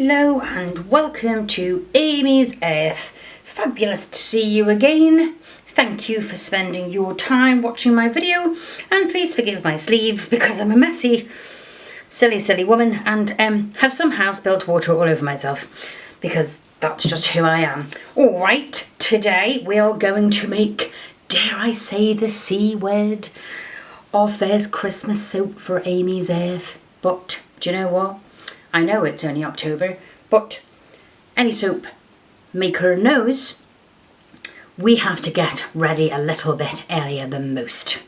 Hello and welcome to Amy's Earth. Fabulous to see you again. Thank you for spending your time watching my video, and please forgive my sleeves because I'm a messy, silly woman and have somehow spilled water all over myself because that's just who I am. Alright, today we are going to make, dare I say, the C word of there's Christmas soap for Amy's Earth. But do you know what? I know it's only October, but any soap maker knows we have to get ready a little bit earlier than most.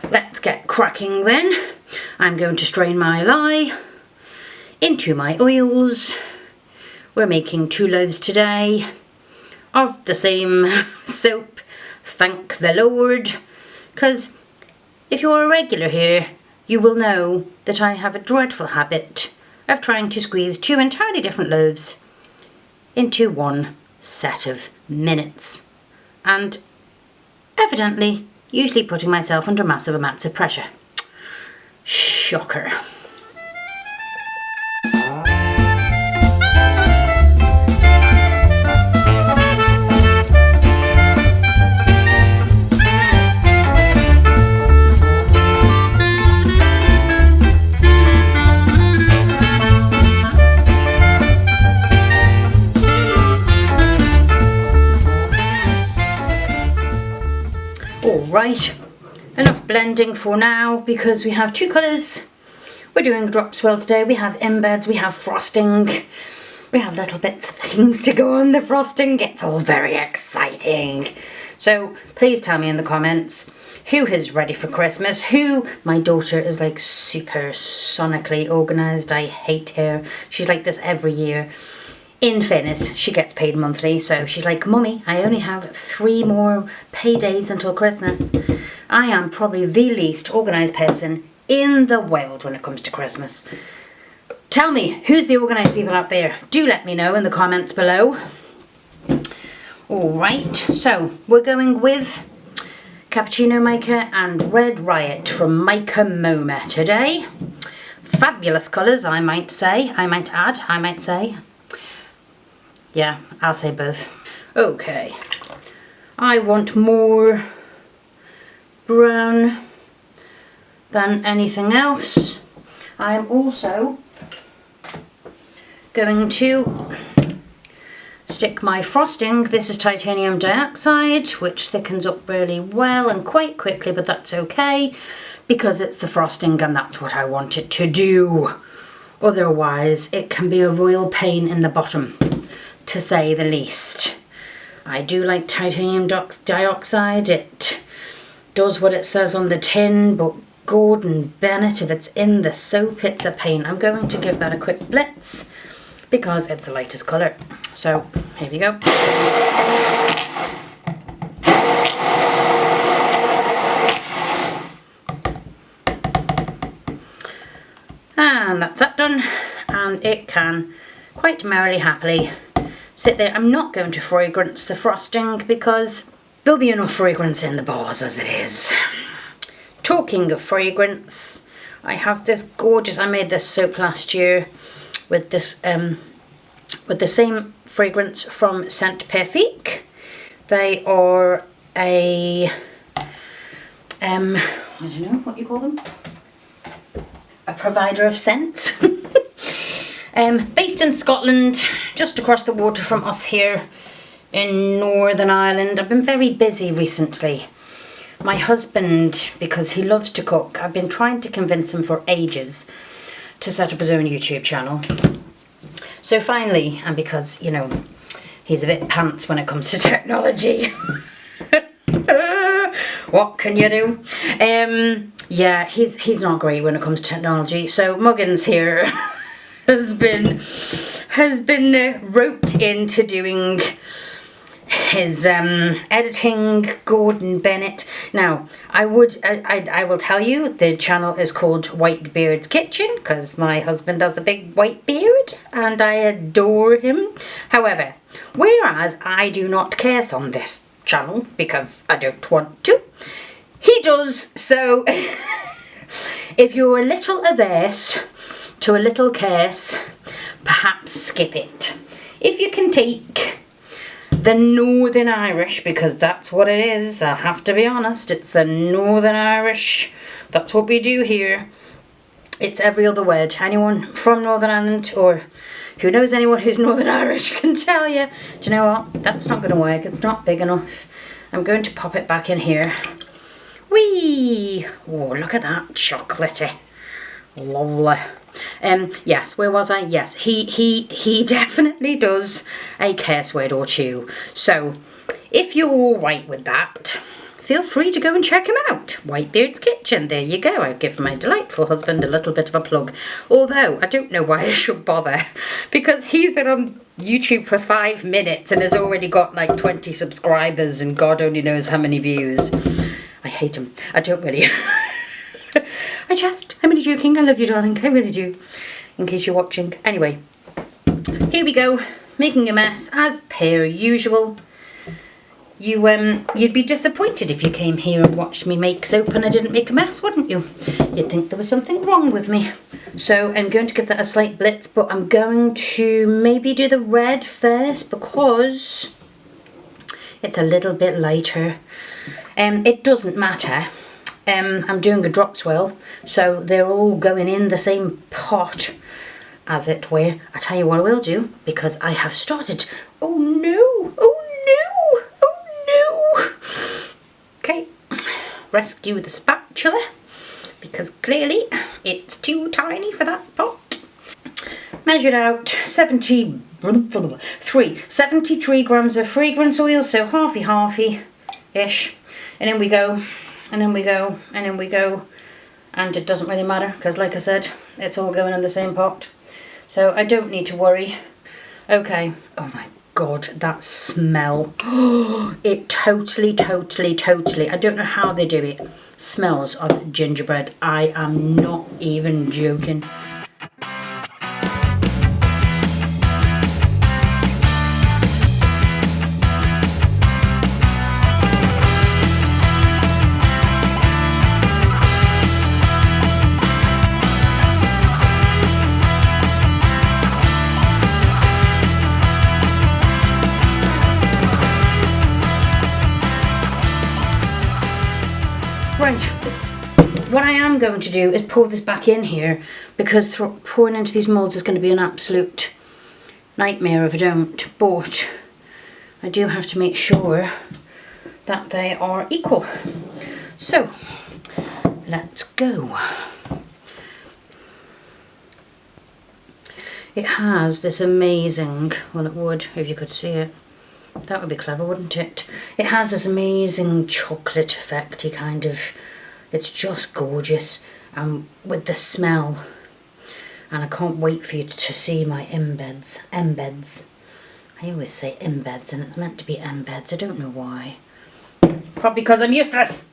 Let's get cracking then. I'm going to strain my lye into my oils. We're making 2 loaves today of the same soap, thank the Lord, because if you're a regular here, you will know that I have a dreadful habit of trying to squeeze 2 entirely different loaves into one set of minutes, and evidently usually putting myself under massive amounts of pressure. Shocker. Right, enough blending for now because we have 2 colours. We're doing a drop swirl today. We have embeds, we have frosting, we have little bits of things to go on the frosting. It's all very exciting. So please tell me in the comments who is ready for Christmas, who. My daughter is like super sonically organised. I hate her. She's like this every year. In fairness, she gets paid monthly, so she's like, Mummy, I only have 3 more paydays until Christmas. I am probably the least organised person in the world when it comes to Christmas. Tell me, who's the organised people out there? Do let me know in the comments below. Alright, so we're going with Cappuccino Maker and Red Riot from Mica MoMA today. Fabulous colours, I might say, I might add, I might say. Yeah, I'll say both. Okay, I want more brown than anything else. I'm also going to stick my frosting. This is titanium dioxide, which thickens up really well and quite quickly, but that's okay because it's the frosting and that's what I want it to do. Otherwise, it can be a royal pain in the bottom, to say the least. I do like titanium dioxide. It does what it says on the tin, but Gordon Bennett, if it's in the soap, it's a pain. I'm going to give that a quick blitz because it's the lightest colour. So here we go. And that's that done, and it can quite merrily, happily sit there. I'm not going to fragrance the frosting because there'll be enough fragrance in the bars as it is. Talking of fragrance, I have this gorgeous, I made this soap last year with this with the same fragrance from Scent Perfect. They are a I don't know what you call them, a provider of scents. Based in Scotland, just across the water from us here in Northern Ireland. I've been very busy recently. My husband, because he loves to cook, I've been trying to convince him for ages to set up his own YouTube channel. So finally, and because, you know, he's a bit pants when it comes to technology. What can you do? Yeah, he's not great when it comes to technology. So Muggins here has been roped into doing his editing. Gordon Bennett. Now, I will tell you, the channel is called Whitebeard's Kitchen because my husband has a big white beard and I adore him. However, whereas I do not curse on this channel because I don't want to, he does. So if you're a little averse to a little case, perhaps skip it. If you can take the Northern Irish, because that's what it is, I have to be honest, it's the Northern Irish. That's what we do here. It's every other word. Anyone from Northern Ireland or who knows anyone who's Northern Irish can tell you. Do you know what? That's not going to work. It's not big enough. I'm going to pop it back in here. Whee! Oh, look at that. Chocolatey. Lovely. Yes, where was I? Yes, he definitely does a curse word or two. So, if you're all right with that, feel free to go and check him out. Whitebeard's Kitchen. There you go. I've given my delightful husband a little bit of a plug. Although, I don't know why I should bother. Because he's been on YouTube for 5 minutes and has already got like 20 subscribers and God only knows how many views. I hate him. I don't really. I'm only joking. I love you, darling. I really do. In case you're watching. Anyway, here we go. Making a mess as per usual. You'd be disappointed if you came here and watched me make soap and I didn't make a mess, wouldn't you? You'd think there was something wrong with me. So I'm going to give that a slight blitz, but I'm going to maybe do the red first because it's a little bit lighter. It doesn't matter. I'm doing a drop swirl, so they're all going in the same pot, as it were. I tell you what I will do, because I have started. Oh no! Oh no! Oh no! Okay, rescue the spatula, because clearly it's too tiny for that pot. Measured out 73 grams of fragrance oil, so halfy-ish, and then we go. And then we go, and then we go, and it doesn't really matter because like I said, it's all going in the same pot, so I don't need to worry. Okay, oh my god, that smell. It totally, I don't know how they do it, smells of gingerbread. I am not even joking. Right, what I am going to do is pour this back in here because pouring into these moulds is going to be an absolute nightmare if I don't, but I do have to make sure that they are equal. So, let's go. It has this amazing, well it would if you could see it. That would be clever, wouldn't it? It has this amazing chocolate effecty kind of, it's just gorgeous, with the smell. And I can't wait for you to see my embeds. I always say embeds and it's meant to be embeds, I don't know why. Probably because I'm useless.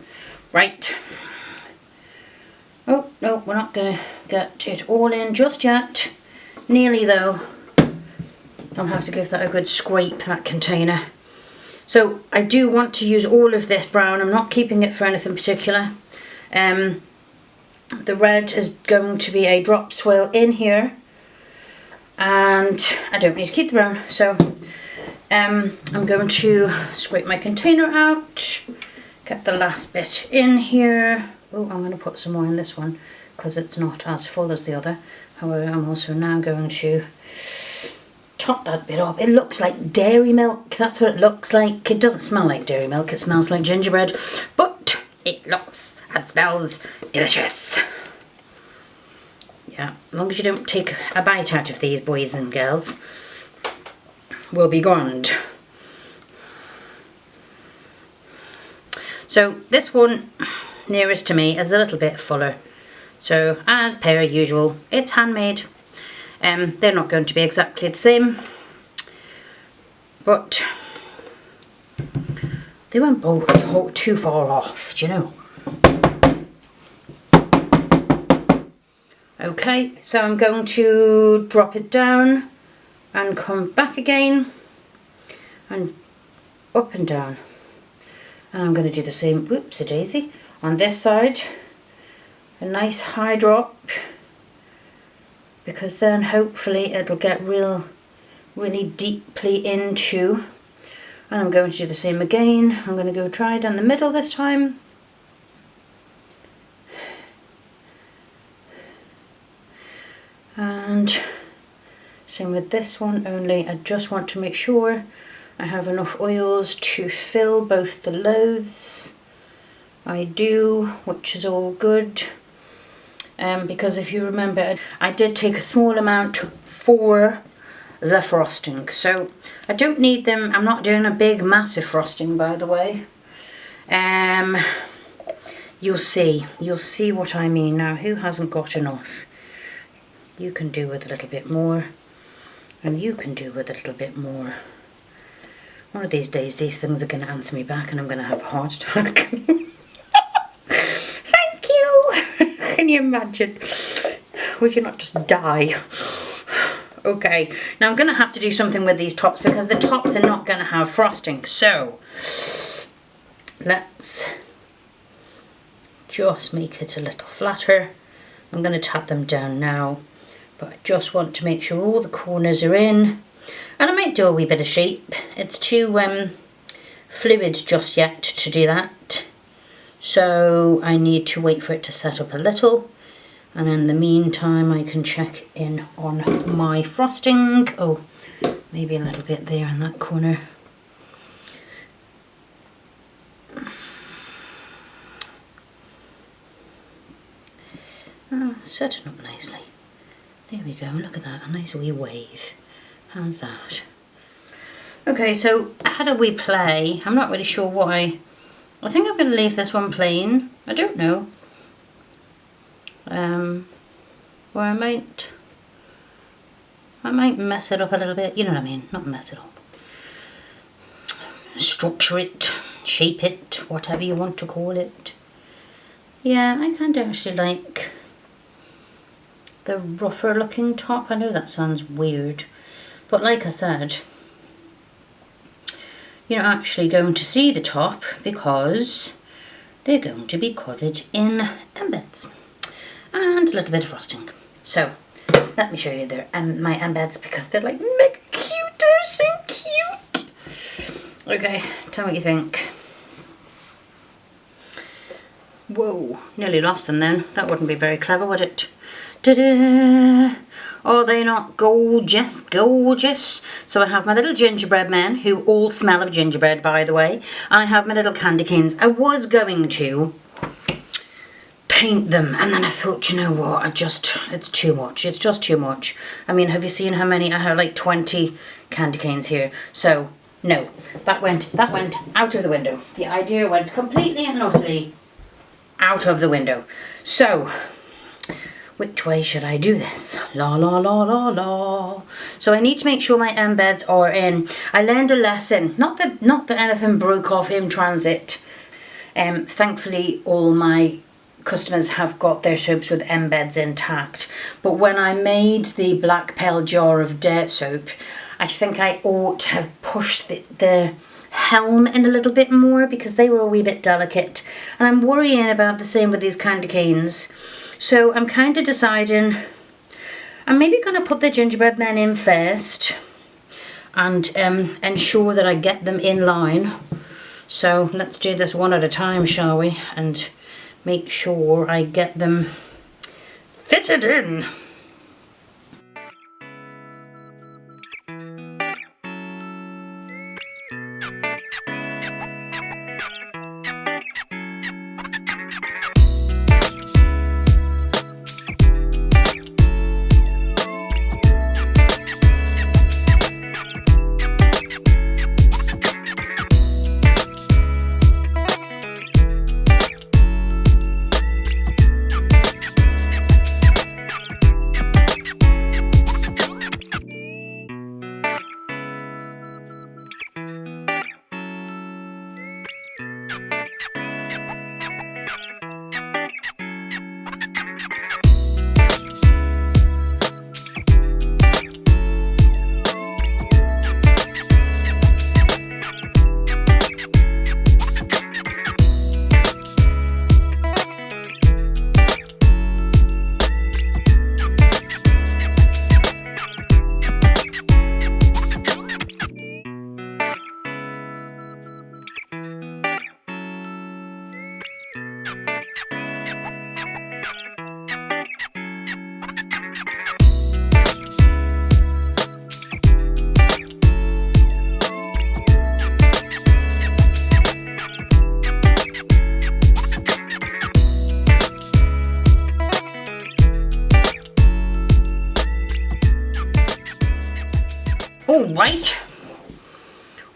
Right. Oh, no, we're not going to get it all in just yet. Nearly though. I'll have to give that a good scrape, that container. So I do want to use all of this brown. I'm not keeping it for anything particular. The red is going to be a drop swirl in here. And I don't need to keep the brown. So I'm going to scrape my container out. Get the last bit in here. Oh, I'm going to put some more in this one because it's not as full as the other. However, I'm also now going to top that bit up. It looks like dairy milk, that's what it looks like. It doesn't smell like dairy milk, it smells like gingerbread, but it looks and smells delicious. Yeah, as long as you don't take a bite out of these boys and girls, we'll be grand. So this one nearest to me is a little bit fuller. So as per usual, it's handmade. They're not going to be exactly the same, but they won't go too far off, do you know? Okay, so I'm going to drop it down and come back again and up and down. And I'm going to do the same, whoopsie daisy, on this side. A nice high drop. because then hopefully it'll get really deeply into. And I'm going to do the same again. I'm going to go try down the middle this time. And same with this one, only I just want to make sure I have enough oils to fill both the loaves. I do, which is all good. Because if you remember, I did take a small amount for the frosting. So I don't need them. I'm not doing a big massive frosting, by the way. You'll see what I mean. Now, who hasn't got enough? You can do with a little bit more, and you can do with a little bit more. One of these days these things are going to answer me back and I'm going to have a heart attack. Thank you! Can you imagine? Would you not just die? Okay, now I'm going to have to do something with these tops because the tops are not going to have frosting. So let's just make it a little flatter. I'm going to tap them down now, but I just want to make sure all the corners are in. And I might do a wee bit of shape. It's too fluid just yet to do that. So I need to wait for it to set up a little. And in the meantime, I can check in on my frosting. Oh, maybe a little bit there in that corner. Oh, setting up nicely. There we go, look at that, a nice wee wave. How's that? Okay, so I had a wee play. I'm not really sure what I think I'm going to leave this one plain. I don't know. Or I might mess it up a little bit. You know what I mean? Not mess it up. Structure it, shape it, whatever you want to call it. Yeah, I kind of actually like the rougher looking top. I know that sounds weird, but like I said, you're not actually going to see the top because they're going to be covered in embeds and a little bit of frosting. So let me show you my embeds because they're like mega cute. They're so cute. Okay, tell me what you think. Whoa, nearly lost them then. That wouldn't be very clever, would it? Ta-da! Are they not gorgeous? Gorgeous. So I have my little gingerbread men, who all smell of gingerbread, by the way. And I have my little candy canes. I was going to paint them, and then I thought, you know what, it's too much. It's just too much. I mean, have you seen how many? I have like 20 candy canes here. So, no, that went out of the window. The idea went completely and utterly out of the window. So, which way should I do this? La la la la la. So I need to make sure my embeds are in. I learned a lesson. Not that anything broke off in transit. Thankfully, all my customers have got their soaps with embeds intact. But when I made the black pearl jar of dirt soap, I think I ought to have pushed the helm in a little bit more because they were a wee bit delicate. And I'm worrying about the same with these candy canes. So I'm kind of deciding, I'm maybe going to put the gingerbread men in first and ensure that I get them in line. So let's do this one at a time, shall we? And make sure I get them fitted in.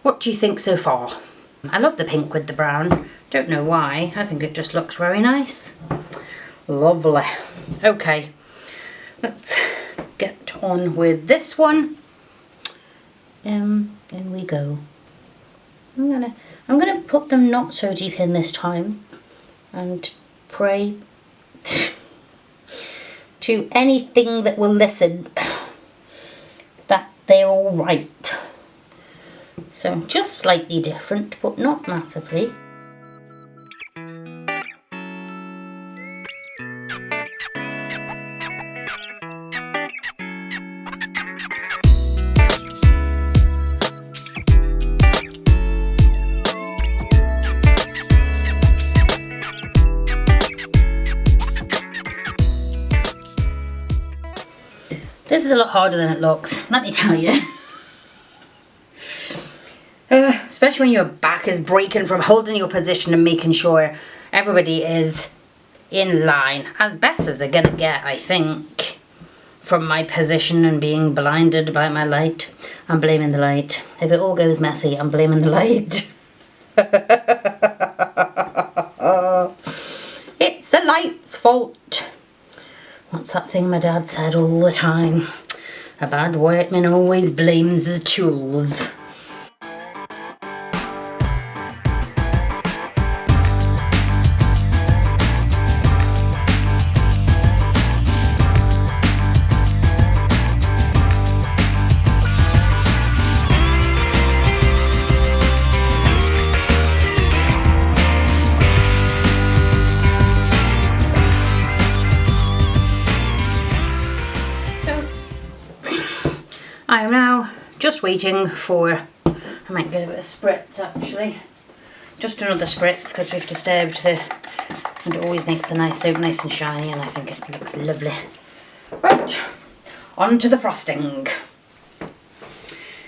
What do you think so far? I love the pink with the brown. Don't know why. I think it just looks very nice. Lovely. Okay, let's get on with this one. In we go. I'm gonna put them not so deep in this time and pray to anything that will listen that they're all right. So just slightly different, but not massively. This is a lot harder than it looks, let me tell you. Especially when your back is breaking from holding your position and making sure everybody is in line as best as they're gonna get, I think. From my position and being blinded by my light, I'm blaming the light. If it all goes messy, I'm blaming the light. It's the light's fault. What's that thing my dad said all the time? A bad workman always blames his tools. I am now just waiting for, I might give it a spritz actually, just another spritz because we've disturbed the, and it always makes the nice soap nice and shiny, and I think it looks lovely. Right, on to the frosting.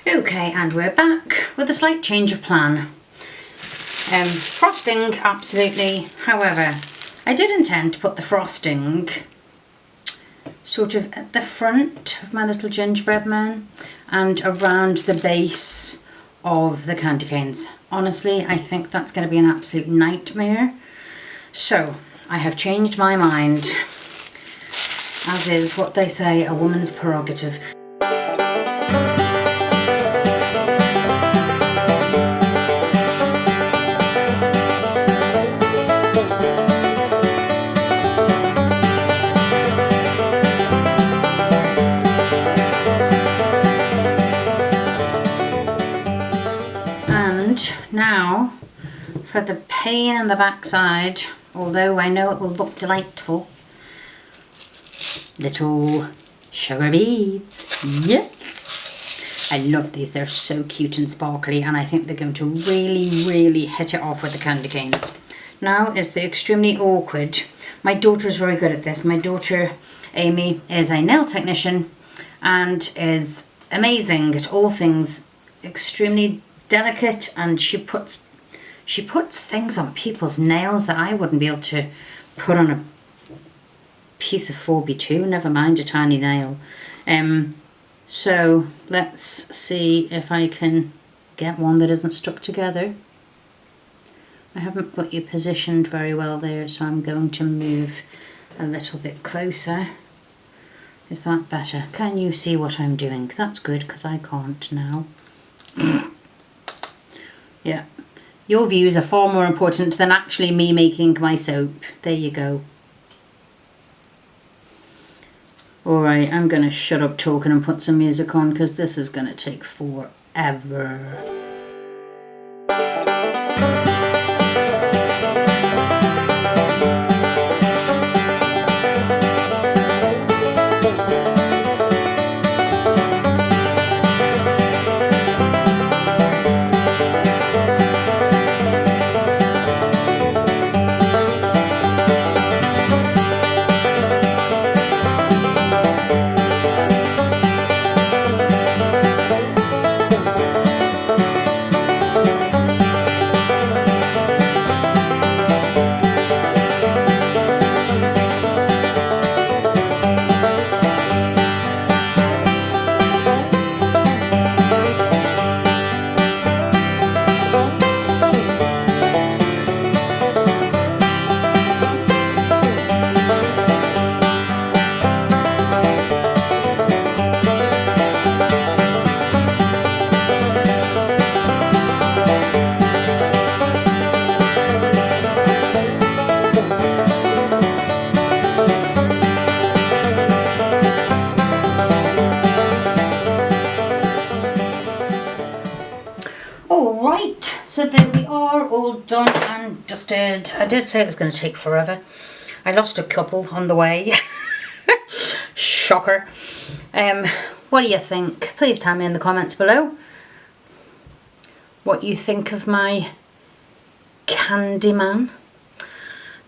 Okay, and we're back with a slight change of plan. Frosting, absolutely, however, I did intend to put the frosting sort of at the front of my little gingerbread man and around the base of the candy canes. Honestly, I think that's going to be an absolute nightmare. So I have changed my mind, as is what they say, a woman's prerogative. Now for the pain in the backside, although I know it will look delightful, little sugar beads. Yes, I love these, they're so cute and sparkly, and I think they're going to really hit it off with the candy canes. Now is the extremely awkward. My daughter is very good at this. My daughter Amy is a nail technician and is amazing at all things extremely delicate, and she puts things on people's nails that I wouldn't be able to put on a piece of 4B2, never mind a tiny nail. So let's see if I can get one that isn't stuck together. I haven't got you positioned very well there, so I'm going to move a little bit closer. Is that better? Can you see what I'm doing? That's good, because I can't now. Yeah, your views are far more important than actually me making my soap. There you go. Alright, I'm going to shut up talking and put some music on because this is going to take forever. Right, so there we are, all done and dusted. I did say it was going to take forever. I lost a couple on the way. Shocker. What do you think? Please tell me in the comments below what you think of my Candyman.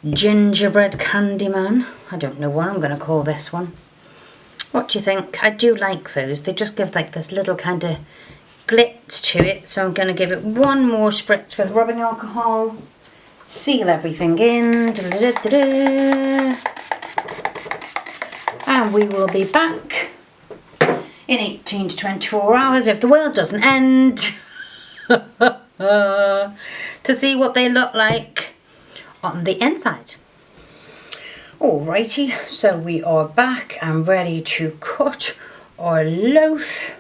Gingerbread Candyman. I don't know what I'm going to call this one. What do you think? I do like those. They just give like this little kind of glitz to it. So I'm going to give it one more spritz with rubbing alcohol. Seal everything in. And we will be back in 18 to 24 hours if the world doesn't end. To see what they look like on the inside. Alrighty, so we are back and ready to cut our loaf.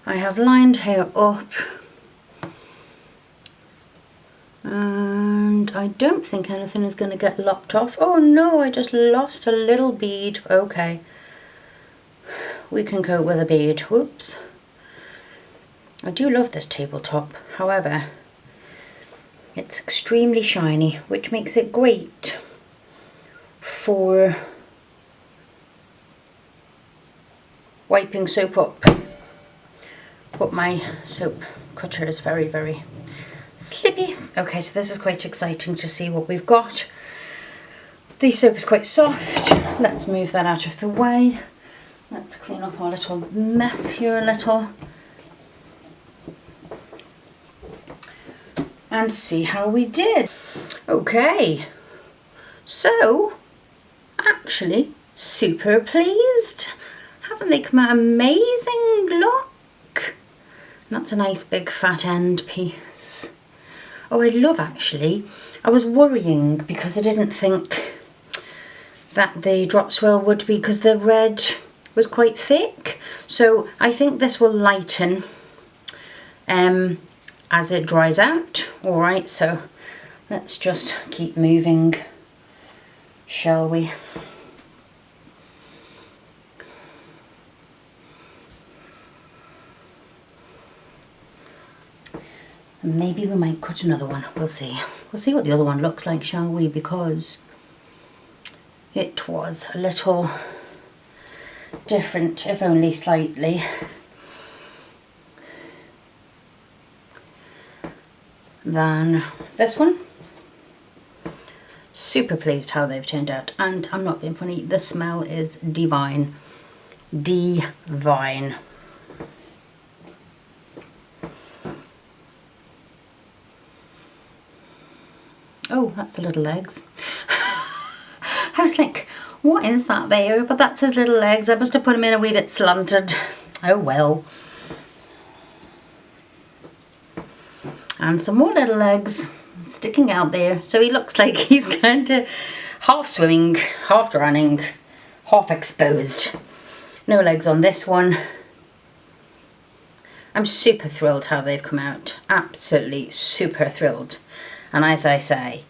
I have lined her up and I don't think anything is going to get lopped off. Oh no, I just lost a little bead. Okay, we can go with a bead. Whoops. I do love this tabletop, however, it's extremely shiny, which makes it great for wiping soap up. But my soap cutter is very, very slippy. Okay, so this is quite exciting to see what we've got. The soap is quite soft. Let's move that out of the way. Let's clean up our little mess here a little. And see how we did. Okay, so actually super pleased. Haven't they come out amazing? Look, that's a nice big fat end piece. Oh, I love, actually, I was worrying because I didn't think that the drop swirl would be, because the red was quite thick, so I think this will lighten as it dries out. Alright, so let's just keep moving, shall we? Maybe we might cut another one, we'll see. We'll see what the other one looks like, shall we? Because it was a little different, if only slightly. Than this one. Super pleased how they've turned out, and I'm not being funny, the smell is divine. Divine. Oh, that's the little legs. I was like, what is that there? But that's his little legs. I must have put him in a wee bit slanted. Oh well. And some more little legs sticking out there. So he looks like he's kind of half swimming, half drowning, half exposed. No legs on this one. I'm super thrilled how they've come out. Absolutely super thrilled. And as I say,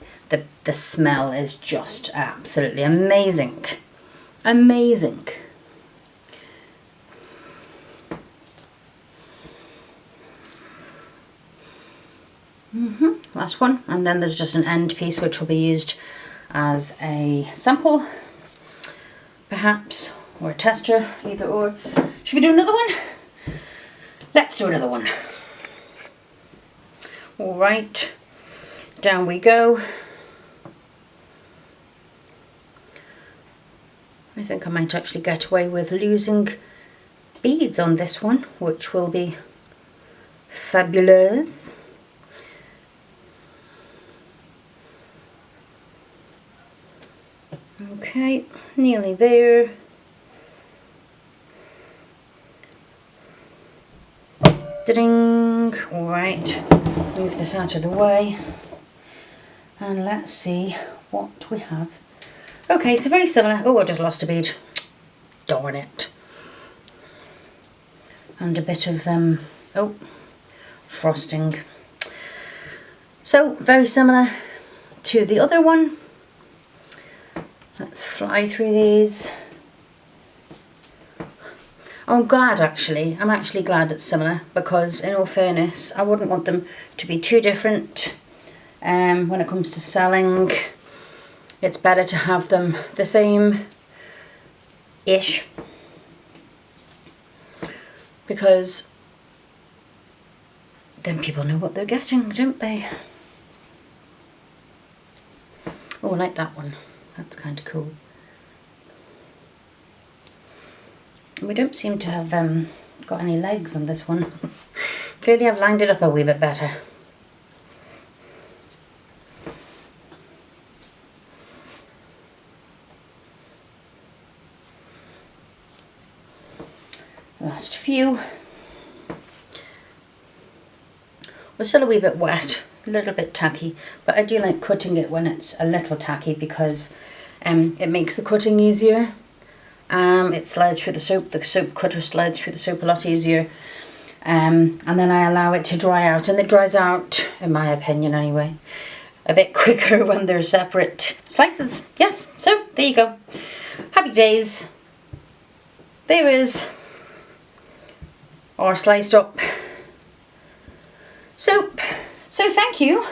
the smell is just absolutely amazing. Amazing. Last one, and then there's just an end piece which will be used as a sample, perhaps, or a tester, either or. Should we do another one? Let's do another one. All right, down we go. I think I might actually get away with losing beads on this one, which will be fabulous. Okay, nearly there. Ding! Alright, move this out of the way and let's see what we have. Okay, so very similar. Oh, I just lost a bead. Darn it. And a bit of oh, frosting. So, very similar to the other one. Let's fly through these. I'm glad actually. I'm actually glad it's similar, because in all fairness, I wouldn't want them to be too different. When it comes to selling, it's better to have them the same-ish, because then people know what they're getting, don't they? Oh, I like that one. That's kind of cool. We don't seem to have got any legs on this one. Clearly I've lined it up a wee bit better. Last few. We're still a wee bit wet, a little bit tacky, but I do like cutting it when it's a little tacky, because it makes the cutting easier. It slides through the soap cutter slides through the soap a lot easier, and then I allow it to dry out, and it dries out, in my opinion anyway, a bit quicker when they're separate slices. Yes, so there you go. Happy days. There is our sliced up soap. So thank you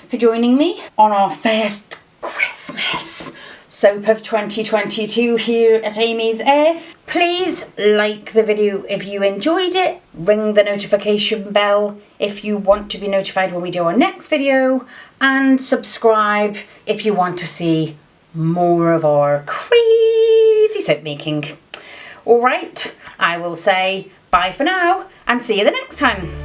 for joining me on our first Christmas soap of 2022 here at Amy's Earth. Please like the video if you enjoyed it, ring the notification bell if you want to be notified when we do our next video, and subscribe if you want to see more of our crazy soap making. Alright, I will say bye for now and see you the next time.